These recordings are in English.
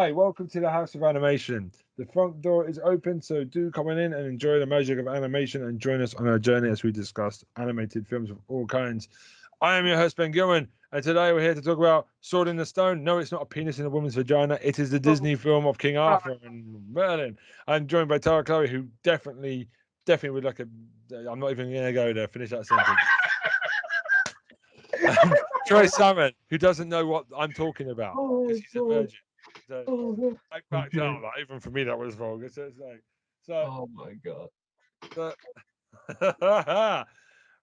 Hi, welcome to the House of Animation. The front door is open, so do come on in and enjoy the magic of animation and join us on our journey as we discuss animated films of all kinds. I am your host, Ben Gilman, and today we're here to talk about Sword in the Stone. No, it's not a penis in a woman's vagina. It is the Disney film of King Arthur and Merlin. I'm joined by Tara Chloe, who definitely would like a... I'm not even going to go there. Finish that sentence. Troy Salmon, who doesn't know what I'm talking about because he's a virgin. So, I backed out. Like, even for me, that was wrong. Oh my god!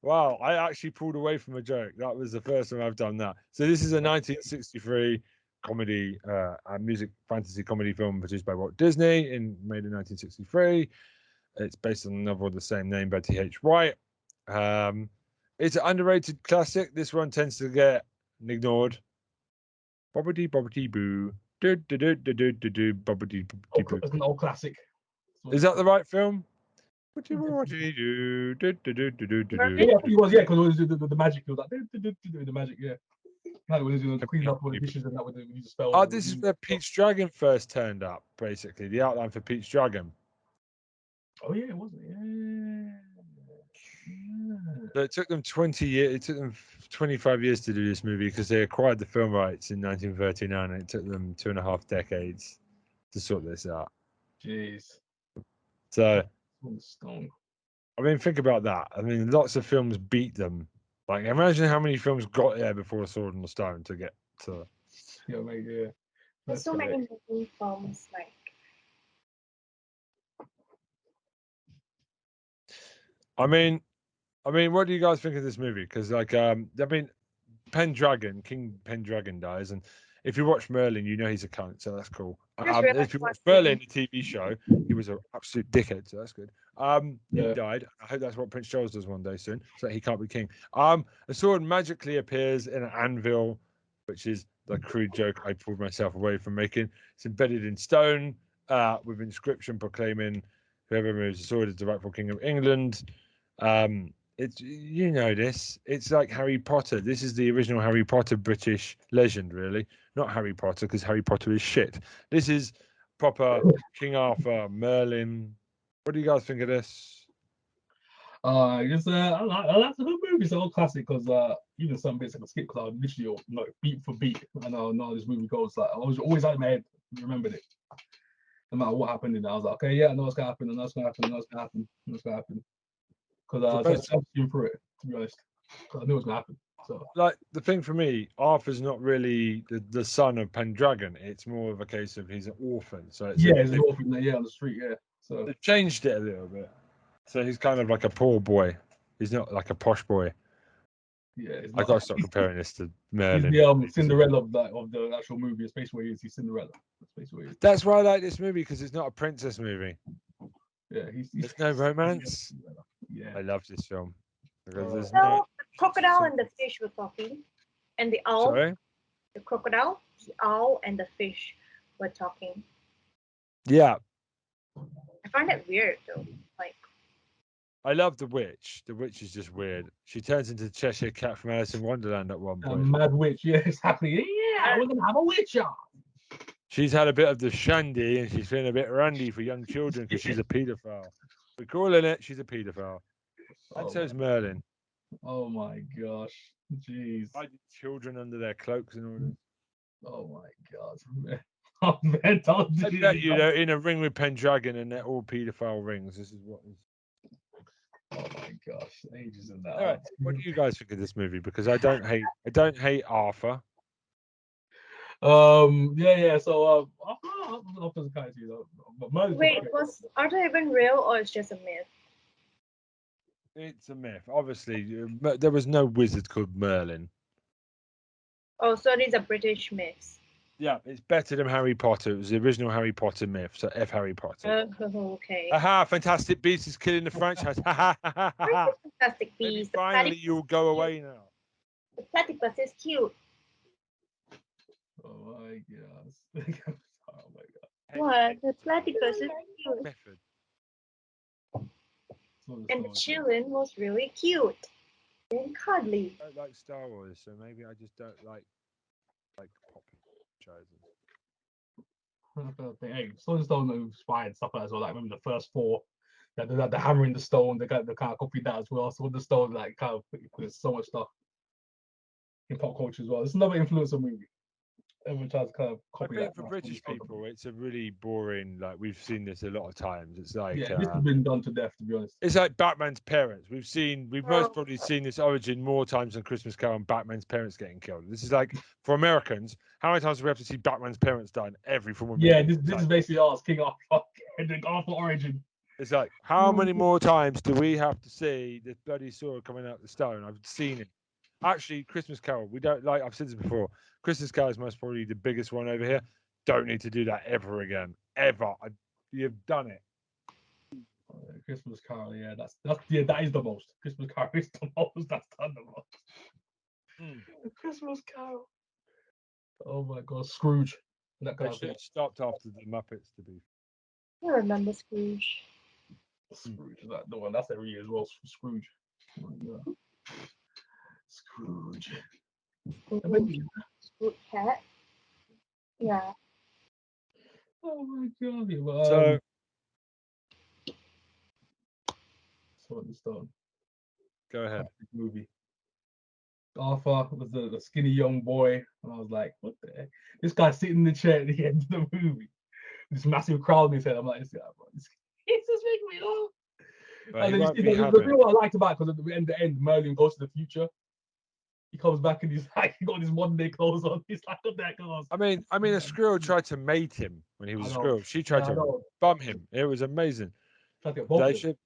Wow, I actually pulled away from a joke. That was the first time I've done that. So this is a 1963 comedy, a music fantasy comedy film produced by Walt Disney made in 1963. It's based on a novel of the same name by T.H. White. It's an underrated classic. This one tends to get ignored. Bobbity bobbity boo. Do do do do do do do bobbity bobbity boo. It's an old classic. Is that the right film? What do you do? Do do do do do do. Yeah, he was. Yeah, because it was the magic. He was like the magic. Yeah, like when he was cleaning up all the dishes and that with the spell. Oh, this is where Pete's Dragon first turned up. Basically, the outline for Pete's Dragon. Oh yeah, it wasn't. Yeah. So it took them 20 years. It took them 25 years to do this movie because they acquired the film rights in 1939, and it took them 2.5 decades to sort this out. Jeez. So, Stone. I mean, think about that. I mean, lots of films beat them. Like, imagine how many films got there before Sword and the Stone to get to. Yeah, mate. Yeah. There's so many movie films like. I mean, what do you guys think of this movie? Because, like, I mean, King Pendragon dies, and if you watch Merlin, you know he's a cunt, so that's cool. If you watch Merlin, the TV show, he was an absolute dickhead, so that's good. He died. I hope that's what Prince Charles does one day soon, so that he can't be king. A sword magically appears in an anvil, which is the crude joke I pulled myself away from making. It's embedded in stone, with inscription proclaiming whoever moves the sword is the rightful king of England. It's this. It's like Harry Potter. This is the original Harry Potter British legend, really. Not Harry Potter, because Harry Potter is shit. This is proper King Arthur, Merlin. What do you guys think of this? I like the whole movie. It's an old classic because even some bits I can skip because I literally beat for beat. I know this movie goes like I was always out of my head. Remembered it. No matter what happened in it, I was like, okay, yeah, I know what's gonna happen. I know what's gonna happen. I know what's gonna happen. I know what's gonna happen. Because I was searching for it, to be honest. Because I knew it was gonna happen. So, like, the thing for me, Arthur's not really the son of Pendragon. It's more of a case of he's an orphan. So it's he's an orphan. Yeah, on the street. Yeah. So they've changed it a little bit. So he's kind of like a poor boy. He's not like a posh boy. Yeah, I gotta stop comparing this to Merlin. He's the Cinderella of the actual movie. It's basically he's Cinderella. That's why I like this movie, because it's not a princess movie. Yeah, there's no romance. Yeah, I love this film. Because the crocodile and the fish were talking, and the owl. Sorry? The crocodile, the owl, and the fish were talking. Yeah. I find it weird though. Like, I love the witch. The witch is just weird. She turns into Cheshire Cat from Alice in Wonderland at one point. Mad witch, yeah, exactly. Yeah, we're gonna have a witch on. She's had a bit of the shandy, and she's feeling a bit randy for young children because she's a paedophile. We're calling it. She's a paedophile. And so's Merlin. Oh my gosh, jeez! Hiding children under their cloaks and all this. Oh my god. Oh man, I bet you they're in a ring with Pendragon, and they're all paedophile rings. This is what is. Oh my gosh, ages in that. All right, what do you guys think of this movie? Because I don't hate Arthur. Yeah. So wait, was Arthur even real, or it's just a myth? It's a myth. Obviously, there was no wizard called Merlin. Oh, so it is a British myth. Yeah, it's better than Harry Potter. It was the original Harry Potter myth. So F Harry Potter. Oh, okay. Aha! Fantastic Beasts is killing the franchise. Ha ha ha ha! Fantastic Beasts. Finally, you'll go away now. The platypus is cute. Oh my gosh. Oh my god. What? The platypus is cute. Method. And the children was really cute and cuddly. I don't like Star Wars, so maybe I just don't like pop franchises. Hey, Stone inspired stuff like that as well. Like remember the first four, the hammer in the stone. They kind of copied that as well. So the Stone like kind of put so much stuff in pop culture as well. It's another influencer movie. Everyone tries to kind of I copy think that. for British people, it's a really boring. Like we've seen this a lot of times. It's like Yeah, this has been done to death, to be honest. it's like Batman's parents. We've most Oh. probably seen this origin more times than Christmas Carol and Batman's parents getting killed. This is like for Americans. How many times do we have to see Batman's parents die in every form of Yeah, movie? this is basically ours, King Arthur and the Arthur origin. It's like how many more times do we have to see this bloody sword coming out the stone? I've seen it. Actually, Christmas Carol. We don't like. I've said this before. Christmas Carol is most probably the biggest one over here. Don't need to do that ever again. Ever. You've done it. Christmas Carol, yeah, that is the most. Christmas Carol is the most. That's done the most. Christmas Carol. Oh my God, Scrooge. That They should have stopped after the Muppets to be. I remember Scrooge. Scrooge is that the one? That's every year as well. Scrooge. Yeah. Scrooge. Scrooge cat. Yeah. Oh my God. Yeah, So Sword and Stone. go ahead. Movie. Arthur was the skinny young boy, and I was like, "What the heck?" This guy sitting in the chair at the end of the movie, this massive crowd in his head. I'm like, "This guy, bro, it's just making me laugh." But And he then won't the be thing happy. what I liked about it, because at the end, Merlin goes to the future. He comes back and he's like, he got his modern day clothes on. He's like, "What the heck?" I mean, a squirrel tried to mate him when he was I a know. squirrel. She tried Yeah, I to know. bum him. It was amazing. Tried to get both They of them. should.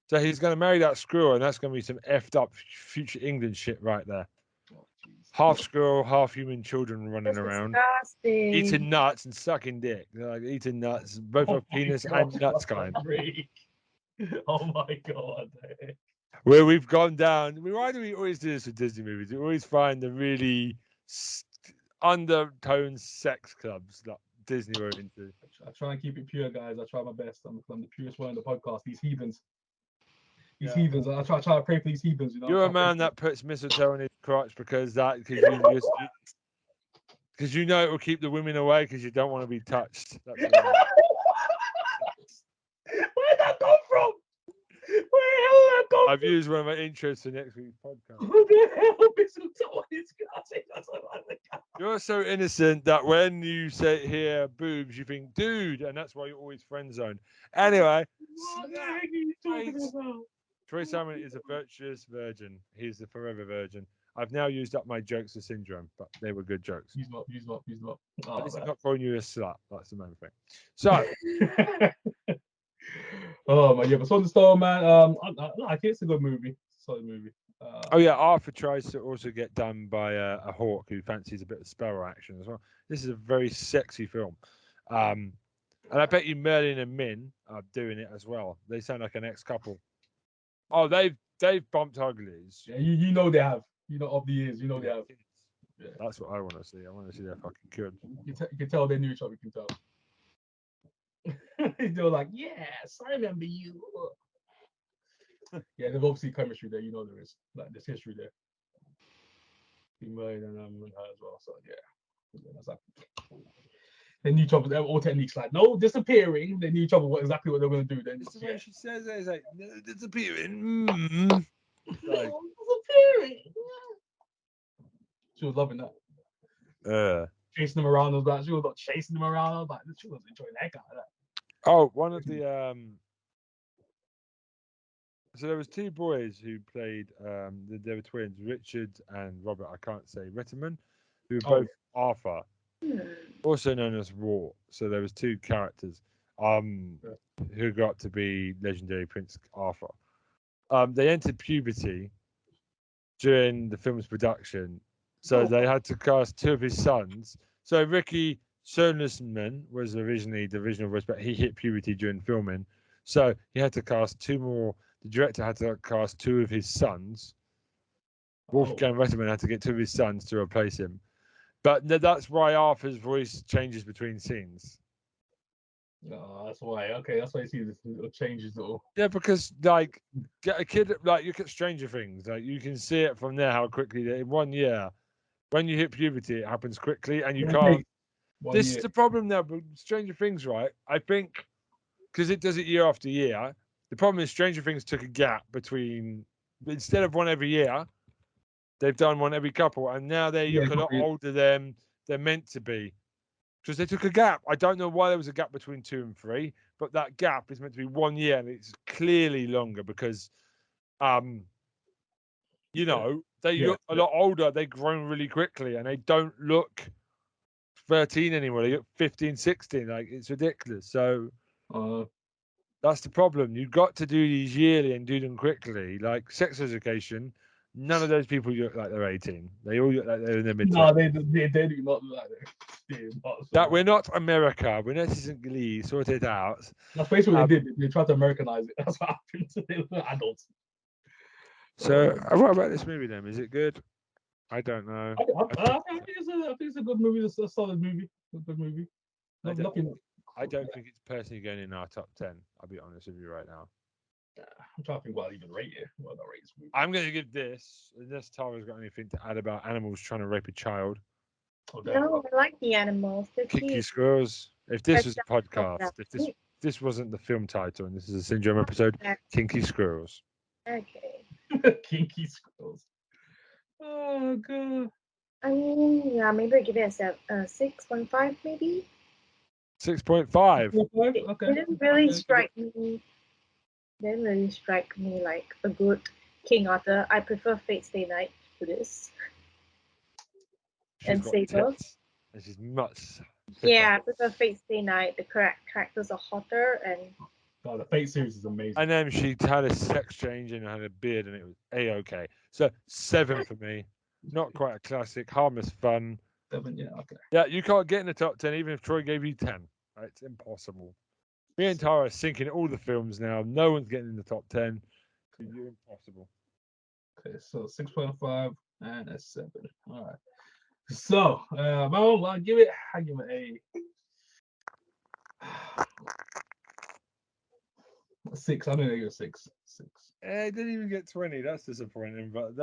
So he's going to marry that squirrel, and that's going to be some effed up future England shit right there. Oh, jeez. Half squirrel, half human children running That's around, disgusting. eating nuts and sucking dick. They're like eating nuts, both Oh of penis my and God, nuts what a kind. freak. Oh my God. Where we've gone down. Why do we always do this with Disney movies? We always find the really undertone sex clubs that Disney were into. I try and keep it pure, guys. I try my best. I'm the purest one in the podcast. These heathens. These heathens. I try to pray for these heathens. You know. You're a man that puts mistletoe on his crotch because you know it will keep the women away because you don't want to be touched. That's Where'd that come from? Where the hell did that come I've used one of my intros for next week's podcast. Who the hell mistletoe on his crotch? You're so innocent that when you say hear boobs, you think, dude, and that's why you're always friend zoned. Anyway, What the heck are you talking about? Troy Salmon is a virtuous virgin. He's the forever virgin. I've now used up my jokes of syndrome, but they were good jokes. Use them up. At least I'm not calling you a slut. That's the main thing. So, oh man, yeah, but Sword and Stone, man. I like it. It's a good movie. Solid movie. oh yeah, Arthur tries to also get done by a hawk who fancies a bit of sparrow action as well. This is a very sexy film. And I bet you Merlin and Min are doing it as well. They sound like an ex-couple. Oh, they've bumped uglies. Yeah, you know they have. You know, of the years, you know they have. Yeah. That's what I want to see. I want to see their fucking kid. You can tell they knew each other. You can tell. They were like, yes, I remember you. Yeah, there's obviously chemistry there. You know there is. Like there's history there. Merlin and her as well. So yeah, that's like. They knew each other. All techniques like no disappearing. They knew each other exactly what they were going to do. Then It's the way she says it. It's like no, disappearing. Like, disappearing. She was loving that. Chasing them around. I was like, she was not chasing them around. I was like, she was enjoying the heck out of that. Oh, one of the so there was two boys who played they were twins, Richard and Robert. I can't say Retterman, who were both Arthur, also known as Raw. So there was two characters who got to be legendary Prince Arthur. They entered puberty during the film's production, so they had to cast two of his sons. So Ricky Sonesman was originally the original voice, but he hit puberty during filming, so he had to cast two more. The director had to cast two of his sons. Wolfgang Retterman had to get two of his sons to replace him. But that's why Arthur's voice changes between scenes. No, that's why. Okay, that's why you see the little changes. Yeah, because like get a kid like you look at Stranger Things, like you can see it from there how quickly in 1 year, when you hit puberty, it happens quickly, and you can't This year. is the problem now. But Stranger Things, right? I think because it does it year after year. The problem is Stranger Things took a gap between instead of one every year, they've done one every couple, and now they Yeah, look a lot older than they're meant to be because they took a gap. I don't know why there was a gap between 2 and 3, but that gap is meant to be 1 year, and it's clearly longer because, you know, they look a lot older. They've grown really quickly, and they don't look 13 anymore. They look 15, 16. Like it's ridiculous. So that's the problem. You've got to do these yearly and do them quickly. Like Sex Education, none of those people look like they're 18. They all look like they're in their mid. No, they do not look like that. We're not America. We're not Glee. Sort it out. That's basically what they did. They tried to Americanize it. That's what happened. They look adults. So, what about this movie then? Is it good? I don't know. I think it's a good movie. It's a solid movie. A good movie. I don't think it's personally going in our top 10. I'll be honest with you right now. I'm trying to think what I'll even rate it. What I'll rate this movie. I'm going to give this, unless Tara's got anything to add about animals trying to rape a child. No, I like the animals. They're Kinky cute. Squirrels. If this was a podcast, if this wasn't the film title and this is a Syndrome episode, Kinky Squirrels. Okay. Kinky Squirrels. Oh god. I mean, yeah, maybe I give it a 6.5, maybe. 6.5. Okay. It didn't really strike me. Didn't really strike me like a good King Arthur. I prefer Fate Stay Night to this. And Saber. And she's much. Yeah, I prefer Fate Stay Night. The characters are hotter and. Oh, the Fate series is amazing. And then she had a sex change and had a beard, and it was a-okay. So 7 for me. Not quite a classic, harmless fun. 7, yeah, okay. Yeah, you can't get in the top 10 even if Troy gave you 10. Right? It's impossible. Me and Tara are sinking all the films now. No one's getting in the top 10. You're impossible. Okay, so 6.5 and a 7. All right. So, I give it a 6. I'm gonna give it a 6. It didn't even get 20. That's disappointing. But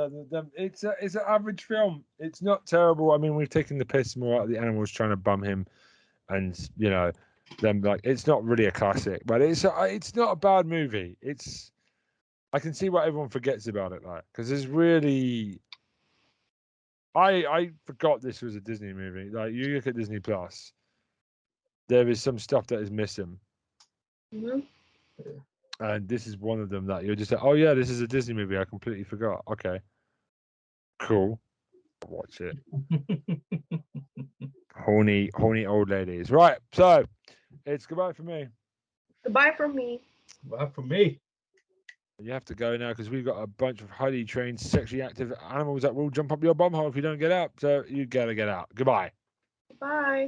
it's an average film. It's not terrible. I mean, we've taken the piss more out of the animals trying to bum him, and you know, them like it's not really a classic, but it's not a bad movie. I can see why everyone forgets about it, like because it's really. I forgot this was a Disney movie. Like you look at Disney Plus, there is some stuff that is missing. Mm-hmm. And this is one of them that you're just like, oh yeah, this is a Disney movie. I completely forgot. Okay, cool. Watch it. horny old ladies. Right. So it's goodbye for me. Goodbye from me. Goodbye from me. You have to go now because we've got a bunch of highly trained, sexually active animals that will jump up your bum hole if you don't get out. So you gotta get out. Goodbye. Bye.